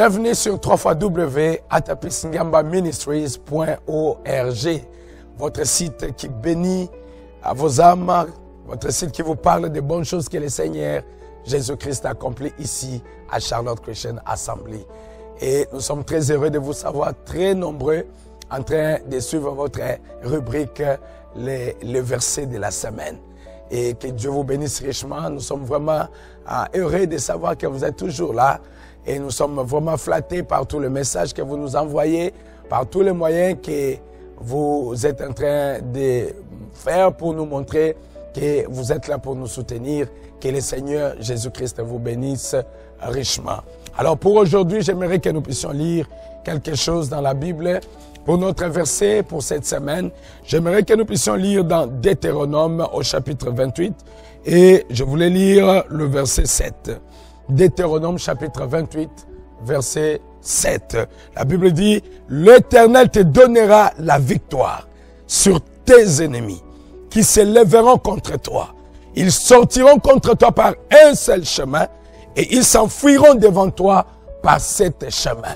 Bienvenue sur www.atapisingamba-ministries.org, votre site qui bénit à vos âmes, votre site qui vous parle des bonnes choses que le Seigneur Jésus-Christ a accomplies ici à Charlotte Christian Assembly. Et nous sommes très heureux de vous savoir très nombreux en train de suivre votre rubrique les versets de la semaine. Et que Dieu vous bénisse richement. Nous sommes vraiment heureux de savoir que vous êtes toujours là. Et nous sommes vraiment flattés par tous les messages que vous nous envoyez, par tous les moyens que vous êtes en train de faire pour nous montrer que vous êtes là pour nous soutenir. Que le Seigneur Jésus-Christ vous bénisse richement. Alors pour aujourd'hui, j'aimerais que nous puissions lire quelque chose dans la Bible. Pour notre verset, pour cette semaine, j'aimerais que nous puissions lire dans Deutéronome au chapitre 28 et je voulais lire le verset 7. Deutéronome chapitre 28, verset 7. La Bible dit, « L'Éternel te donnera la victoire sur tes ennemis qui se lèveront contre toi. Ils sortiront contre toi par un seul chemin et ils s'enfuiront devant toi par sept chemins. »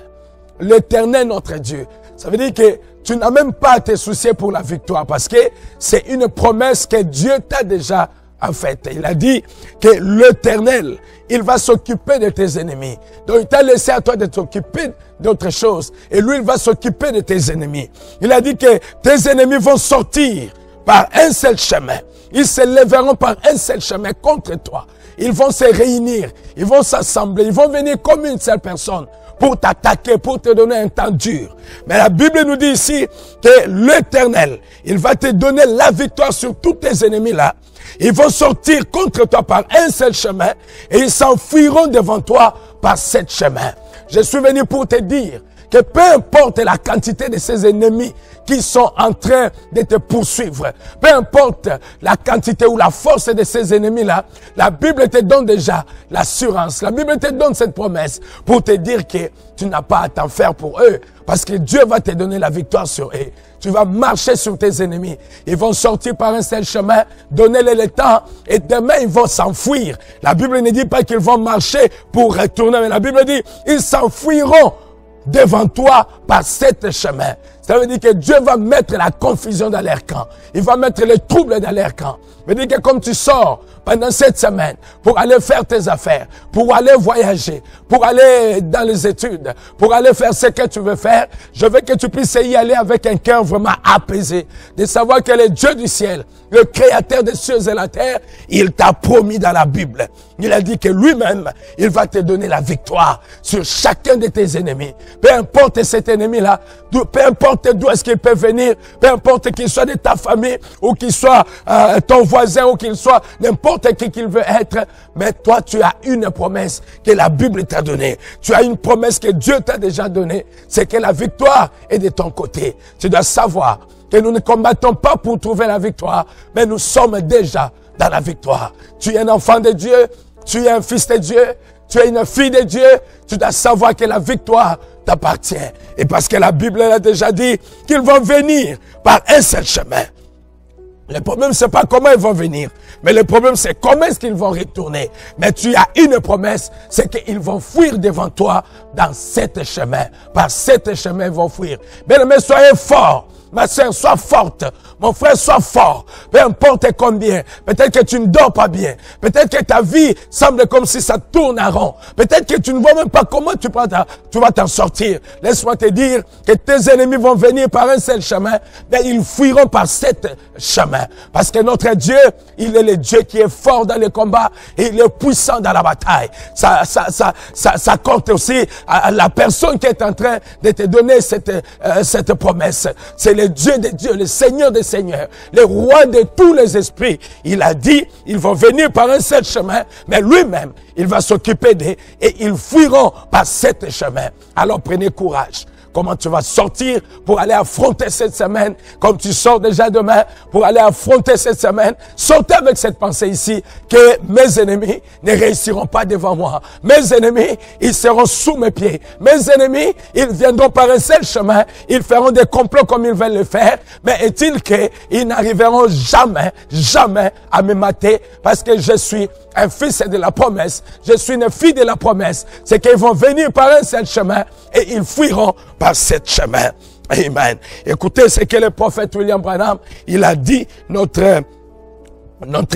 L'Éternel notre Dieu. Ça veut dire que tu n'as même pas à te soucier pour la victoire parce que c'est une promesse que Dieu t'a déjà faite. Il a dit que l'Éternel, il va s'occuper de tes ennemis. Donc il t'a laissé à toi de t'occuper d'autre chose. Et lui, il va s'occuper de tes ennemis. Il a dit que tes ennemis vont sortir par un seul chemin. Ils se lèveront par un seul chemin contre toi. Ils vont se réunir, ils vont s'assembler, ils vont venir comme une seule personne pour t'attaquer, pour te donner un temps dur. Mais la Bible nous dit ici que l'Éternel, il va te donner la victoire sur tous tes ennemis là. Ils vont sortir contre toi par un seul chemin et ils s'enfuiront devant toi par sept chemins. Je suis venu pour te dire que peu importe la quantité de ces ennemis qui sont en train de te poursuivre, peu importe la quantité ou la force de ces ennemis-là, la Bible te donne déjà l'assurance. La Bible te donne cette promesse pour te dire que tu n'as pas à t'en faire pour eux, parce que Dieu va te donner la victoire sur eux. Tu vas marcher sur tes ennemis. Ils vont sortir par un seul chemin, donner-les le temps, et demain ils vont s'enfuir. La Bible ne dit pas qu'ils vont marcher pour retourner, mais la Bible dit ils s'enfuiront devant toi par sept chemins. Ça veut dire que Dieu va mettre la confusion dans leur camp. Il va mettre les troubles dans leur camp. Ça veut dire que comme tu sors pendant cette semaine pour aller faire tes affaires, pour aller voyager, pour aller dans les études, pour aller faire ce que tu veux faire, je veux que tu puisses y aller avec un cœur vraiment apaisé. De savoir que le Dieu du ciel, le créateur des cieux et la terre, il t'a promis dans la Bible. Il a dit que lui-même, il va te donner la victoire sur chacun de tes ennemis. Peu importe cet ennemi-là, peu importe d'où est-ce qu'il peut venir, peu importe qu'il soit de ta famille, ou qu'il soit ton voisin, ou qu'il soit n'importe qui qu'il veut être, mais toi tu as une promesse que la Bible t'a donnée. Tu as une promesse que Dieu t'a déjà donnée, c'est que la victoire est de ton côté. Tu dois savoir que nous ne combattons pas pour trouver la victoire, mais nous sommes déjà dans la victoire. Tu es un enfant de Dieu, tu es un fils de Dieu, tu es une fille de Dieu, tu dois savoir que la victoire t'appartient. Et parce que la Bible a déjà dit qu'ils vont venir par un seul chemin. Le problème, c'est pas comment ils vont venir, mais le problème, c'est comment est-ce qu'ils vont retourner. Mais tu as une promesse, c'est qu'ils vont fuir devant toi dans sept chemins. Par sept chemins, ils vont fuir. Bien-aimés, soyez forts. Ma sœur, sois forte. Mon frère, sois fort. Peu importe combien. Peut-être que tu ne dors pas bien. Peut-être que ta vie semble comme si ça tourne en rond. Peut-être que tu ne vois même pas comment tu vas t'en sortir. Laisse-moi te dire que tes ennemis vont venir par un seul chemin, mais ils fuiront par sept chemins. Parce que notre Dieu, il est le Dieu qui est fort dans les combats et il est puissant dans la bataille. Ça compte aussi à la personne qui est en train de te donner cette promesse. C'est le Dieu des dieux, le Seigneur des seigneurs, le roi de tous les esprits. Il a dit, ils vont venir par un seul chemin, mais lui-même, il va s'occuper d'eux et ils fuiront par sept chemins. Alors prenez courage. Comment tu vas sortir pour aller affronter cette semaine, comme tu sors déjà demain pour aller affronter cette semaine. Sortez avec cette pensée ici, que mes ennemis ne réussiront pas devant moi. Mes ennemis, ils seront sous mes pieds. Mes ennemis, ils viendront par un seul chemin. Ils feront des complots comme ils veulent le faire. Mais est-il qu'ils n'arriveront jamais à me mater parce que je suis un fils de la promesse, je suis une fille de la promesse, c'est qu'ils vont venir par un seul chemin et ils fuiront par ce chemin. Amen. Écoutez ce que le prophète William Branham, il a dit, notre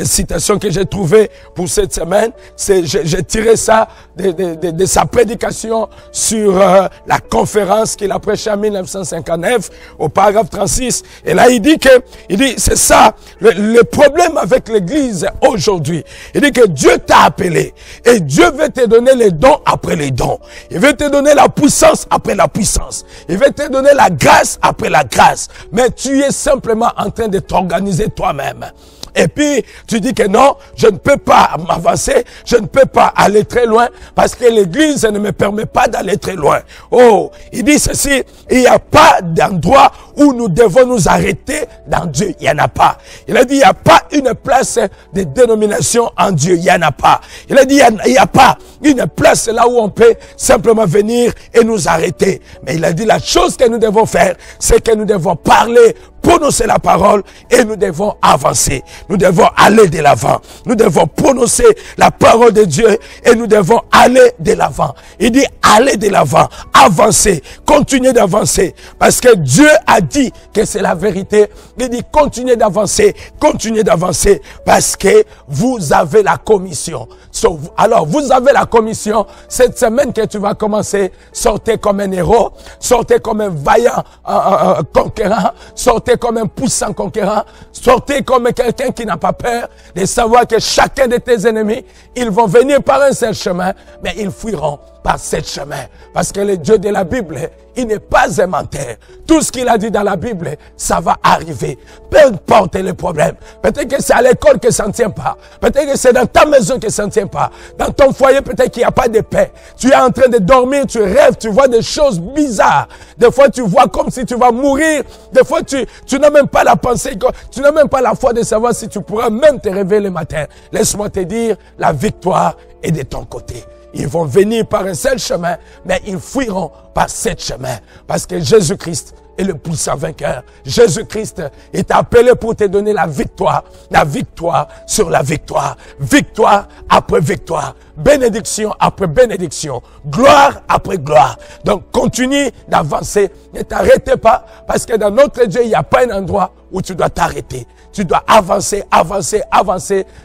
citation que j'ai trouvée pour cette semaine, c'est, j'ai tiré ça de sa prédication sur la conférence qu'il a prêchée en 1959 au paragraphe 36. Et là, il dit, c'est ça, le problème avec l'église aujourd'hui. Il dit que Dieu t'a appelé et Dieu veut te donner les dons après les dons. Il veut te donner la puissance après la puissance. Il veut te donner la grâce après la grâce. Mais tu es simplement en train de t'organiser toi-même. Et puis, tu dis que non, je ne peux pas m'avancer, je ne peux pas aller très loin, parce que l'église ne me permet pas d'aller très loin. Oh, il dit ceci, il n'y a pas d'endroit où nous devons nous arrêter dans Dieu. Il n'y en a pas. Il a dit, il n'y a pas une place de dénomination en Dieu. Il n'y en a pas. Il a dit, il n'y a pas une place là où on peut simplement venir et nous arrêter. Mais il a dit, la chose que nous devons faire, c'est que nous devons parler, prononcer la parole et nous devons avancer. Nous devons aller de l'avant. Nous devons prononcer la parole de Dieu et nous devons aller de l'avant. Il dit aller de l'avant, avancer, continuer d'avancer. Parce que Dieu a dit que c'est la vérité. Il dit continuez d'avancer parce que vous avez la commission. Alors vous avez la commission. Cette semaine que tu vas commencer, sortez comme un héros, sortez comme un vaillant conquérant, sortez comme un puissant conquérant, sortez comme quelqu'un qui n'a pas peur de savoir que chacun de tes ennemis, ils vont venir par un seul chemin, mais ils fuiront par ce chemin. Parce que le Dieu de la Bible, il n'est pas un menteur. Tout ce qu'il a dit dans la Bible, ça va arriver. Peu importe les problèmes. Peut-être que c'est à l'école que ça ne tient pas. Peut-être que c'est dans ta maison que ça ne tient pas. Dans ton foyer, peut-être qu'il n'y a pas de paix. Tu es en train de dormir, tu rêves, tu vois des choses bizarres. Des fois, tu vois comme si tu vas mourir. Des fois, tu n'as même pas la pensée, tu n'as même pas la foi de savoir si tu pourras même te réveiller le matin. Laisse-moi te dire, la victoire est de ton côté. Ils vont venir par un seul chemin, mais ils fuiront par sept chemins. Parce que Jésus-Christ est le puissant vainqueur. Jésus-Christ est appelé pour te donner la victoire sur la victoire. Victoire après victoire. Bénédiction après bénédiction. Gloire après gloire. Donc, continue d'avancer. Ne t'arrêtez pas, parce que dans notre Dieu, il n'y a pas un endroit où tu dois t'arrêter. Tu dois avancer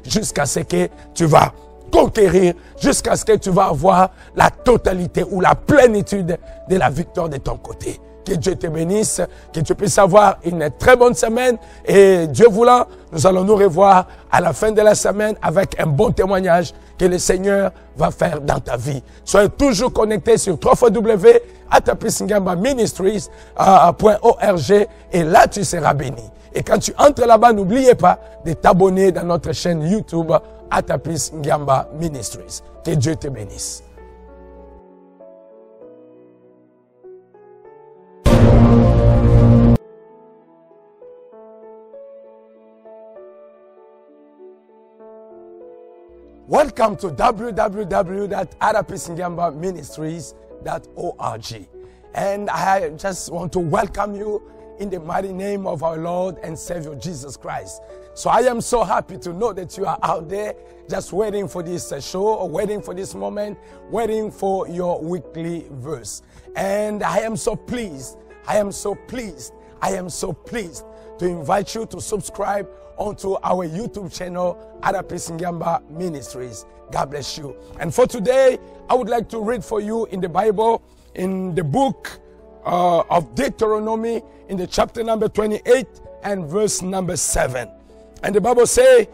jusqu'à ce que tu vas conquérir, jusqu'à ce que tu vas avoir la totalité ou la plénitude de la victoire de ton côté. Que Dieu te bénisse, que tu puisses avoir une très bonne semaine et Dieu voulant, nous allons nous revoir à la fin de la semaine avec un bon témoignage que le Seigneur va faire dans ta vie. Soyez toujours connectés sur www.atapisingamba.ministries.org et là tu seras béni. Et quand tu entres là-bas, n'oubliez pas de t'abonner dans notre chaîne YouTube Atapis Ngamba Ministries. Que Dieu te bénisse. Welcome to www.atapisngambaministries.org. And I just want to welcome you in the mighty name of our Lord and Savior Jesus Christ. So I am so happy to know that you are out there just waiting for this show, or waiting for this moment, waiting for your weekly verse. And I am so pleased to invite you to subscribe onto our YouTube channel, Atapis Ngamba Ministries. God bless you. And for today, I would like to read for you in the Bible, in the book of Deuteronomy, in the chapter number 28 and verse number 7. And the Bible says,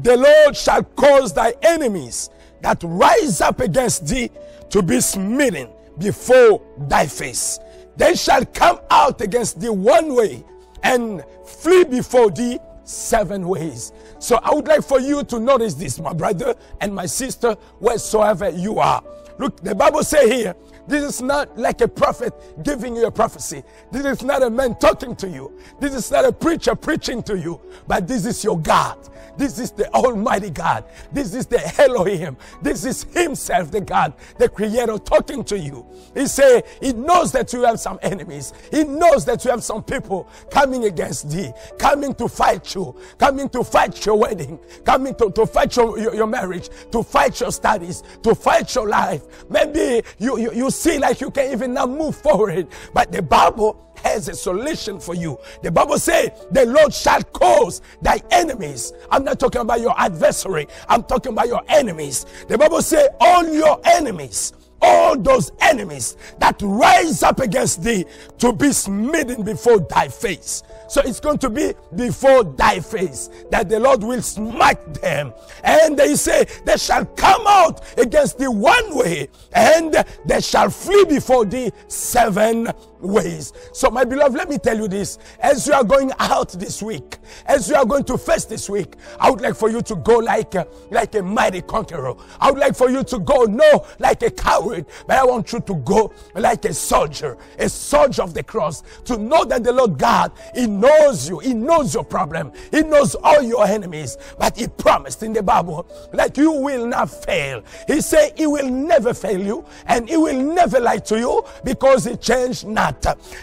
the Lord shall cause thy enemies that rise up against thee to be smitten before thy face. They shall come out against thee one way and flee before thee 7 ways. So I would like for you to notice this, my brother and my sister, wheresoever you are. Look, the Bible says here, This is not like a prophet giving you a prophecy. This is not a man talking to you. This is not a preacher preaching to you. But this is your God. This is the Almighty God. This is the Elohim. This is Himself, the God, the Creator, talking to you. He say He knows that you have some enemies. He knows that you have some people coming against thee, coming to fight you, coming to fight your wedding, coming to fight your marriage, to fight your studies, to fight your life. Maybe you see like you can't even now move forward, but the Bible has a solution for you. The Bible says the Lord shall cause thy enemies. I'm not talking about your adversary. I'm talking about your enemies. The Bible says all your enemies, all those enemies that rise up against thee, to be smitten before thy face. So it's going to be before thy face that the Lord will smite them. And they say they shall come out against thee one way, and they shall flee before thee 7 ways. So my beloved, let me tell you this. As you are going out this week, as you are going to face this week, I would like for you to go like a mighty conqueror. I would like for you to go, no like a coward, but I want you to go like a soldier of the cross, to know that the Lord God, He knows you. He knows your problem. He knows all your enemies. But He promised in the Bible that you will not fail. He said He will never fail you, and He will never lie to you, because He changed not.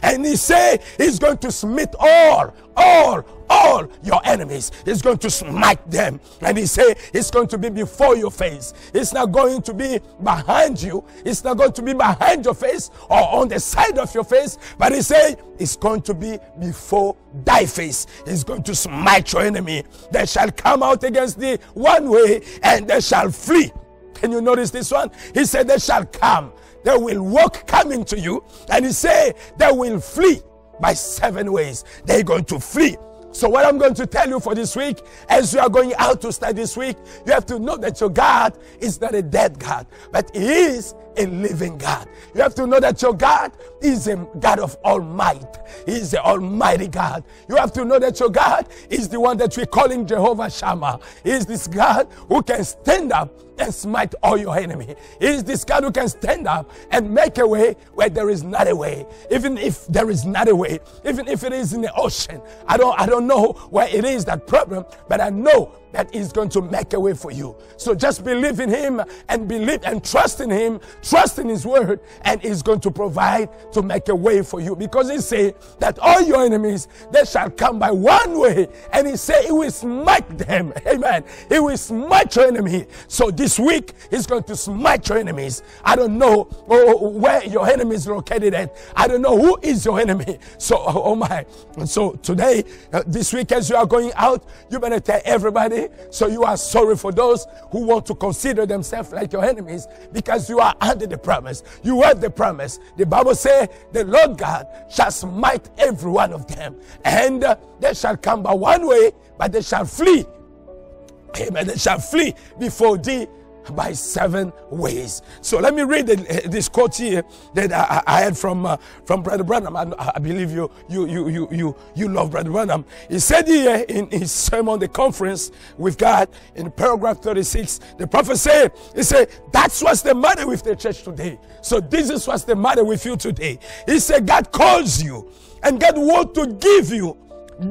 And He said He's going to smite all your enemies. He's going to smite them. And He said it's going to be before your face. It's not going to be behind you. It's not going to be behind your face or on the side of your face. But He said it's going to be before thy face. He's going to smite your enemy. They shall come out against thee one way, and they shall flee. Can you notice this one? He said they shall come. They will walk coming to you. And He said they will flee by 7 ways. They're going to flee. So what I'm going to tell you for this week, as you are going out to start this week, you have to know that your God is not a dead God, but He is a living God. You have to know that your God is a God of all might. He is the Almighty God. You have to know that your God is the one that we're calling Jehovah Shammah. He is this God who can stand up and smite all your enemy. He is this God who can stand up and make a way where there is not a way. Even if there is not a way, even if it is in the ocean, I don't know where it is, that problem, but I know that He's going to make a way for you. So just believe in Him, and believe and trust in Him, trust in His word, and He's going to provide to make a way for you. Because He said that all your enemies, they shall come by one way, and He said He will smite them. Amen. He will smite your enemy. So this week He's going to smite your enemies. I don't know where your enemy is located at. I don't know who is your enemy. So oh my. And so today, this week, as you are going out, you better tell everybody. So you are sorry for those who want to consider themselves like your enemies, because you are under the promise. You have the promise. The Bible says the Lord God shall smite every one of them, and they shall come by one way, but they shall flee. Amen. They shall flee before thee by 7 ways. So let me read this quote here that I had from Brother Branham. I believe you love Brother Branham. He said here in his sermon, The Conference with God, in paragraph 36, the prophet said, he said, that's what's the matter with the church today. So this is what's the matter with you today. He said, God calls you, and God wants to give you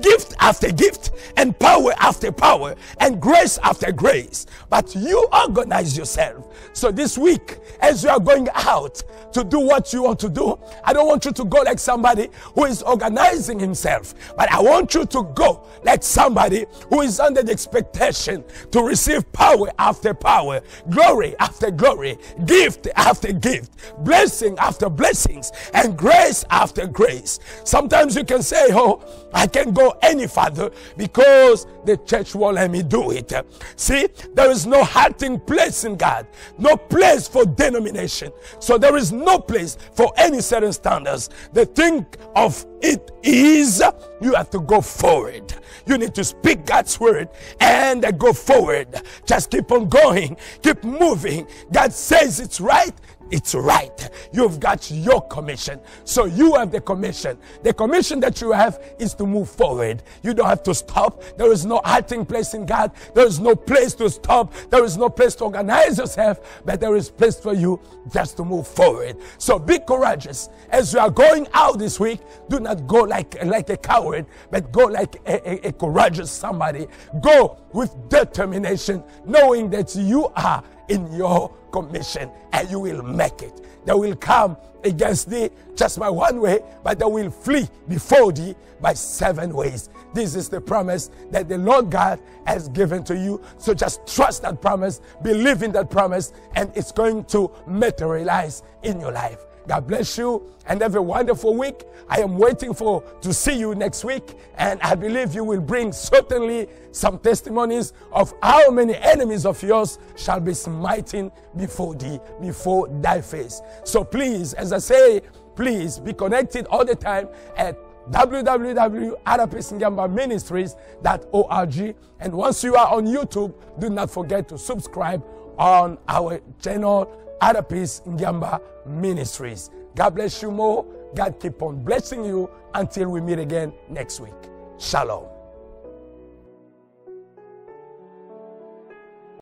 gift after gift, and power after power, and grace after grace. But you organize yourself. So this week, as you are going out to do what you want to do, I don't want you to go like somebody who is organizing himself, but I want you to go like somebody who is under the expectation to receive power after power, glory after glory, gift after gift, blessing after blessings, and grace after grace. Sometimes you can say, oh, I can't go any further because the church won't let me do it. See, there is no halting place in God, no place for denomination. So there is no place for any certain standards. The thing of it is, you have to go forward. You need to speak God's word and go forward. Just keep on going, keep moving. God says it's right. it's right. You've got your commission. So you have the commission. The commission that you have is to move forward. You don't have to stop. There is no halting place in God. There is no place to stop. There is no place to organize yourself, but there is place for you just to move forward. So be courageous. As you are going out this week, do not go like a coward, but go like a courageous somebody. Go with determination, knowing that you are in your commission and you will make it. They will come against thee just by one way, but they will flee before thee by 7 ways. This is the promise that the Lord God has given to you. So just trust that promise, believe in that promise, and it's going to materialize in your life. God bless you and have a wonderful week. I am waiting to see you next week, and I believe you will bring certainly some testimonies of how many enemies of yours shall be smiting before thy face. So please, as I say, please be connected all the time at www.ArapeSngamba-Ministries.org. And once you are on YouTube, do not forget to subscribe on our channel, Arapis Ngamba Ministries. God bless you more. God keep on blessing you until we meet again next week. Shalom.